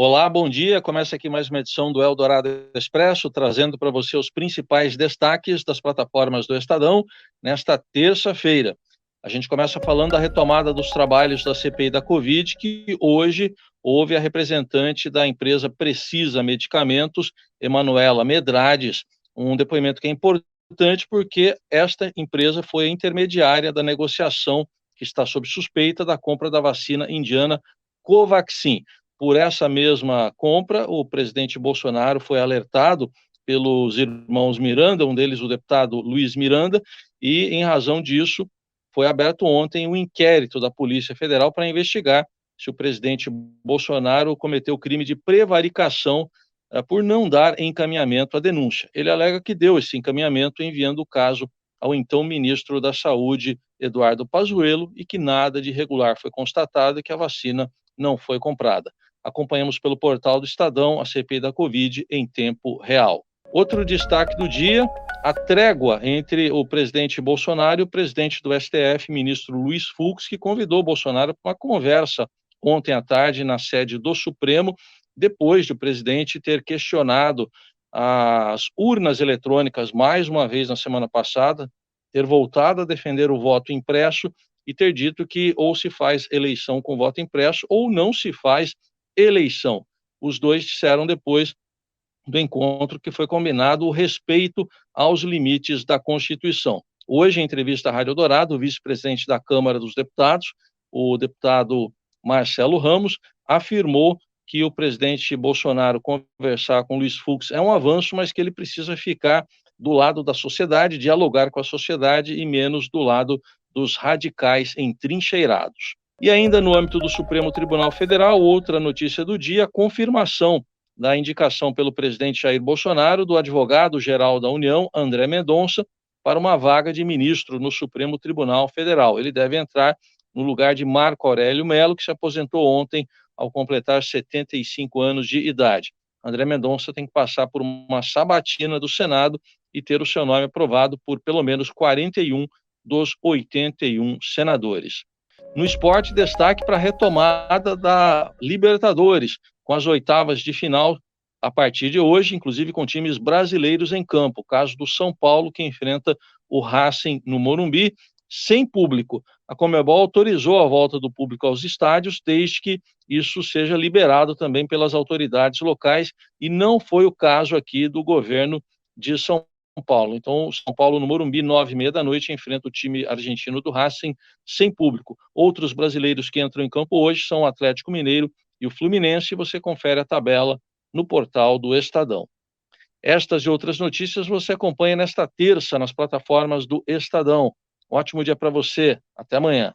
Olá, bom dia. Começa aqui mais uma edição do Eldorado Expresso, trazendo para você os principais destaques das plataformas do Estadão nesta terça-feira. A gente começa falando da retomada dos trabalhos da CPI da Covid, que hoje houve a representante da empresa Precisa Medicamentos, Emanuela Medrades, um depoimento que é importante porque esta empresa foi a intermediária da negociação que está sob suspeita da compra da vacina indiana Covaxin. Por essa mesma compra, o presidente Bolsonaro foi alertado pelos irmãos Miranda, um deles o deputado Luiz Miranda, e em razão disso foi aberto ontem um inquérito da Polícia Federal para investigar se o presidente Bolsonaro cometeu crime de prevaricação por não dar encaminhamento à denúncia. Ele alega que deu esse encaminhamento enviando o caso ao então ministro da Saúde, Eduardo Pazuello, e que nada de irregular foi constatado e que a vacina não foi comprada. Acompanhamos pelo portal do Estadão a CPI da Covid em tempo real. Outro destaque do dia, a trégua entre o presidente Bolsonaro e o presidente do STF, ministro Luiz Fux, que convidou Bolsonaro para uma conversa ontem à tarde na sede do Supremo, depois de o presidente ter questionado as urnas eletrônicas mais uma vez na semana passada, ter voltado a defender o voto impresso e ter dito que ou se faz eleição com voto impresso ou não se faz eleição. Os dois disseram depois do encontro que foi combinado o respeito aos limites da Constituição. Hoje, em entrevista à Rádio Dourado, o vice-presidente da Câmara dos Deputados, o deputado Marcelo Ramos, afirmou que o presidente Bolsonaro conversar com Luiz Fux é um avanço, mas que ele precisa ficar do lado da sociedade, dialogar com a sociedade e menos do lado dos radicais entrincheirados. E ainda no âmbito do Supremo Tribunal Federal, outra notícia do dia, a confirmação da indicação pelo presidente Jair Bolsonaro do advogado-geral da União, André Mendonça, para uma vaga de ministro no Supremo Tribunal Federal. Ele deve entrar no lugar de Marco Aurélio Mello, que se aposentou ontem ao completar 75 anos de idade. André Mendonça tem que passar por uma sabatina do Senado e ter o seu nome aprovado por pelo menos 41 dos 81 senadores. No esporte, destaque para a retomada da Libertadores, com as oitavas de final a partir de hoje, inclusive com times brasileiros em campo. O caso do São Paulo, que enfrenta o Racing no Morumbi, sem público. A Conmebol autorizou a volta do público aos estádios, desde que isso seja liberado também pelas autoridades locais, e não foi o caso aqui do governo de São Paulo. Então, o São Paulo no Morumbi, 9h30 da noite, enfrenta o time argentino do Racing sem público. Outros brasileiros que entram em campo hoje são o Atlético Mineiro e o Fluminense. Você confere a tabela no portal do Estadão. Estas e outras notícias você acompanha nesta terça nas plataformas do Estadão. Ótimo dia para você. Até amanhã.